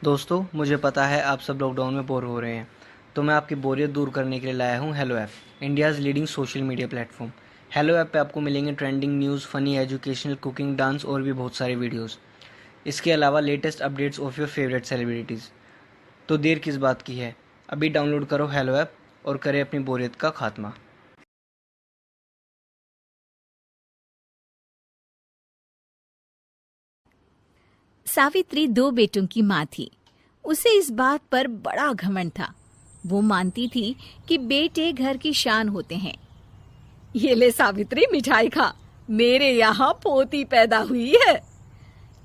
दोस्तों, मुझे पता है आप सब लॉकडाउन में बोर हो रहे हैं, तो मैं आपकी बोरियत दूर करने के लिए लाया हूँ hello app, India's leading social media platform. Hello app पे आपको मिलेंगे trending news, funny, educational, cooking, dance और भी बहुत सारे वीडियोस। इसके अलावा latest updates of your favourite celebrities. तो देर किस बात की है, अभी डाउनलोड करो हेलो ऐप और करें अपनी बोरियत का खात्मा। सावित्री 2 बेटों की माँ थी। उसे इस बात पर बड़ा घमंड था। वो मानती थी कि बेटे घर की शान होते हैं। ये ले सावित्री, मिठाई खा, मेरे यहाँ पोती पैदा हुई है।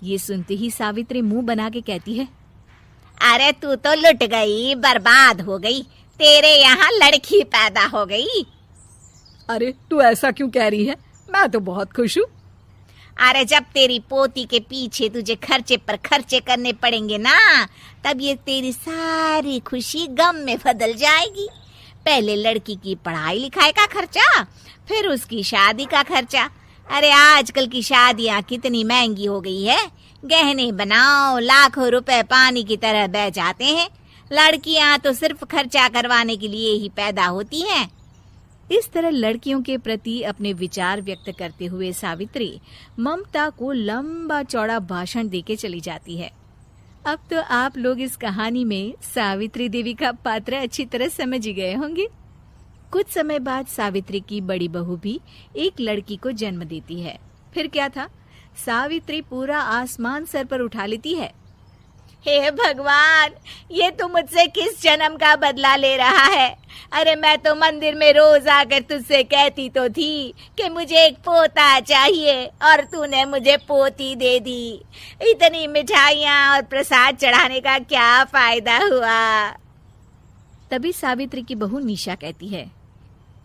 ये सुनते ही सावित्री मुंह बना के कहती है, अरे तू तो लुट गई, बर्बाद हो गई, तेरे यहाँ लड़की पैदा हो गई। अरे तू ऐसा क्यों कह रही है, मैं तो बहुत खुश हूँ। अरे जब तेरी पोती के पीछे तुझे खर्चे पर खर्चे करने पड़ेंगे ना, तब ये तेरी सारी खुशी गम में बदल जाएगी। पहले लड़की की पढ़ाई लिखाई का खर्चा, फिर उसकी शादी का खर्चा। अरे आजकल की शादियाँ कितनी महंगी हो गई है। गहने बनाओ, लाखों रुपए पानी की तरह बह जाते हैं। लड़कियां तो सिर्फ खर्चा करवाने के लिए ही पैदा होती हैं। इस तरह लड़कियों के प्रति अपने विचार व्यक्त करते हुए सावित्री ममता को लंबा चौड़ा भाषण देके चली जाती है। अब तो आप लोग इस कहानी में सावित्री देवी का पात्र अच्छी तरह समझ ही गए होंगे। कुछ समय बाद सावित्री की बड़ी बहू भी एक लड़की को जन्म देती है। फिर क्या था, सावित्री पूरा आसमान सर पर उठा लेती है। हे भगवान, ये तू मुझसे किस जन्म का बदला ले रहा है? अरे मैं तो मंदिर में रोज आकर तुझसे कहती तो थी कि मुझे एक पोता चाहिए, और तूने मुझे पोती दे दी। इतनी मिठाइयाँ और प्रसाद चढ़ाने का क्या फायदा हुआ? तभी सावित्री की बहू निशा कहती है,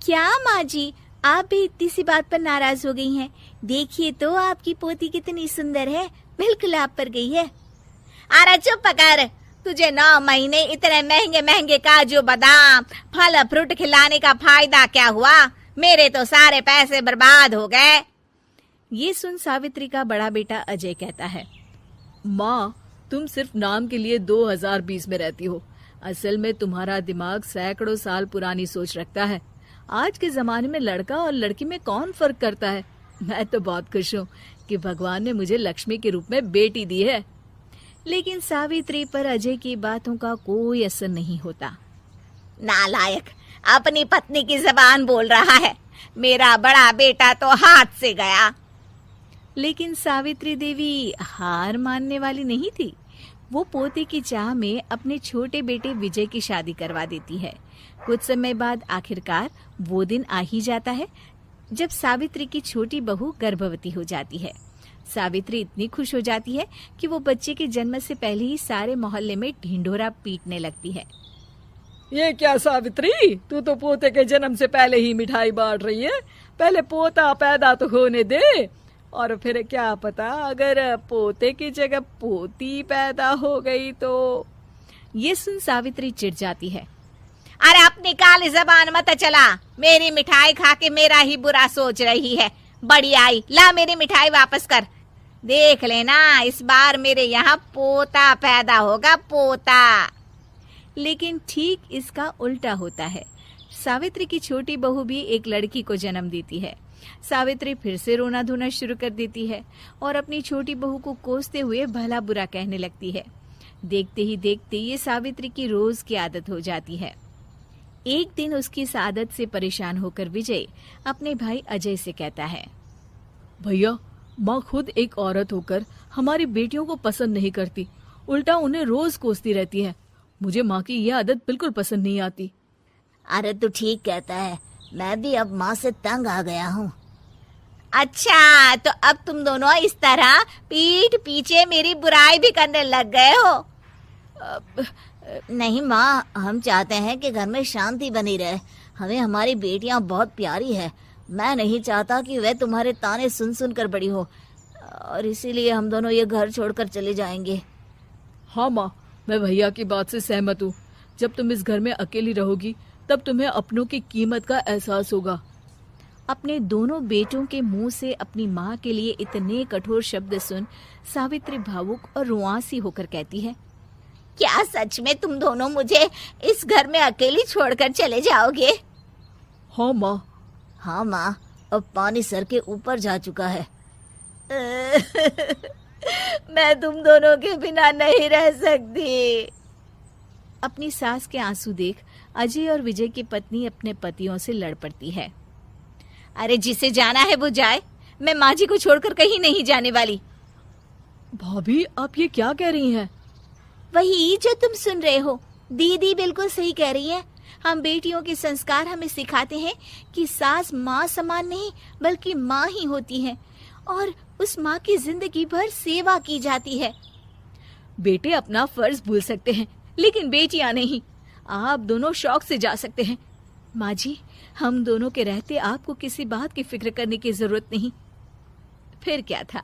क्या माँ जी, आप भी इतनी सी बात पर नाराज हो गई हैं? देखिए तो आपकी पोती कितनी सुंदर है, बिल्कुल आप पर गई है। अरे चुप कर, तुझे 9 महीने इतने महंगे महंगे काजू बादाम फल फ्रूट खिलाने का फायदा क्या हुआ? मेरे तो सारे पैसे बर्बाद हो गए। ये सुन सावित्री का बड़ा बेटा अजय कहता है, माँ, तुम सिर्फ नाम के लिए 2020 में रहती हो। असल में तुम्हारा दिमाग सैकड़ों साल पुरानी सोच रखता है। आज के जमाने में लड़का और लड़की में कौन फर्क करता है। मैं तो बहुत खुश हूँ कि भगवान ने मुझे लक्ष्मी के रूप में बेटी दी है। लेकिन सावित्री पर अजय की बातों का कोई असर नहीं होता। नालायक, अपनी पत्नी की जबान बोल रहा है। मेरा बड़ा बेटा तो हाथ से गया। लेकिन सावित्री देवी हार मानने वाली नहीं थी। वो पोते की चाह में अपने छोटे बेटे विजय की शादी करवा देती है। कुछ समय बाद आखिरकार वो दिन आ ही जाता है जब सावित्री की छोटी बहू गर्भवती हो जाती है। सावित्री इतनी खुश हो जाती है कि वो बच्चे के जन्म से पहले ही सारे मोहल्ले में ढिंढोरा पीटने लगती है। ये क्या सावित्री, तू तो पोते के जन्म से पहले ही मिठाई बांट रही है। पहले पोता पैदा तो होने दे, और फिर क्या पता अगर पोते की जगह पोती पैदा हो गई तो। ये सुन सावित्री चिढ़ जाती है। अरे अपनी काली जबान मत चला, मेरी मिठाई खा के मेरा ही बुरा सोच रही है। बड़ी आई, ला मेरी मिठाई वापस कर। देख लेना, इस बार मेरे यहाँ पोता पैदा होगा, पोता। लेकिन ठीक इसका उल्टा होता है। सावित्री की छोटी बहू भी एक लड़की को जन्म देती है। सावित्री फिर से रोना धोना शुरू कर देती है और अपनी छोटी बहू को कोसते हुए भला बुरा कहने लगती है। देखते ही देखते ये सावित्री की रोज की आदत हो जाती है। एक दिन उसकी इस आदत से परेशान होकर विजय अपने भाई अजय से कहता है, भैया, माँ खुद एक औरत होकर हमारी बेटियों को पसंद नहीं करती, उल्टा उन्हें रोज कोसती रहती है। मुझे माँ की यह आदत बिल्कुल पसंद नहीं आती। अरे तू ठीक कहता है, मैं भी अब माँ से तंग आ गया हूँ। अच्छा, तो अब तुम दोनों इस तरह पीठ पीछे मेरी बुराई भी करने लग गए हो? नहीं माँ, हम चाहते हैं कि घर में शांति बनी रहे। हमें हमारी बेटियाँ बहुत प्यारी है। मैं नहीं चाहता कि वह तुम्हारे ताने सुन सुन कर बड़ी हो, और इसीलिए हम दोनों ये घर छोड़कर चले जाएंगे। हाँ माँ, मैं भैया की बात से सहमत हूँ। जब तुम इस घर में अकेली रहोगी तब तुम्हें अपनों की कीमत का एहसास होगा। अपने दोनों बेटों के मुंह से अपनी माँ के लिए इतने कठोर शब्द सुन सावित्री भावुक और रुआंसी होकर कहती है, क्या सच में तुम दोनों मुझे इस घर में अकेली छोड़कर चले जाओगे? हाँ माँ। हाँ माँ, अब पानी सर के ऊपर जा चुका है। मैं तुम दोनों के बिना नहीं रह सकती। अपनी सास के आंसू देख अजय और विजय की पत्नी अपने पतियों से लड़ पड़ती है। अरे जिसे जाना है वो जाए, मैं माँ जी को छोड़कर कहीं नहीं जाने वाली। भाभी आप ये क्या कह रही हैं? वही जो तुम सुन रहे हो, दीदी बिल्कुल सही कह रही है। हम बेटियों के संस्कार हमें सिखाते हैं कि सास माँ समान नहीं बल्कि माँ ही होती है और उस माँ की जिंदगी भर सेवा की जाती है। बेटे अपना फर्ज भूल सकते हैं लेकिन बेटियां नहीं। आप दोनों शौक से जा सकते हैं। माँ जी, हम दोनों के रहते आपको किसी बात की फिक्र करने की जरूरत नहीं। फिर क्या था,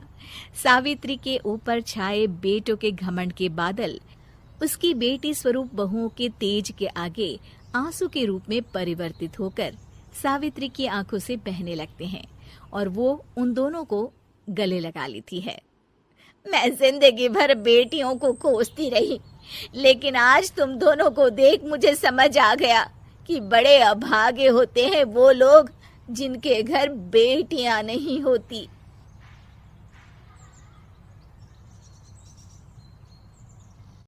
सावित्री के ऊपर छाए बेटों के घमंड के बादल उसकी बेटी स्वरूप बहुओं के तेज के आगे आंसू के रूप में परिवर्तित होकर सावित्री की आंखों से बहने लगते हैं और वो उन दोनों को गले लगा लेती है। मैं जिंदगी भर बेटियों को कोसती रही, लेकिन आज तुम दोनों को देख मुझे समझ आ गया कि बड़े अभागे होते हैं वो लोग जिनके घर बेटियां नहीं होती।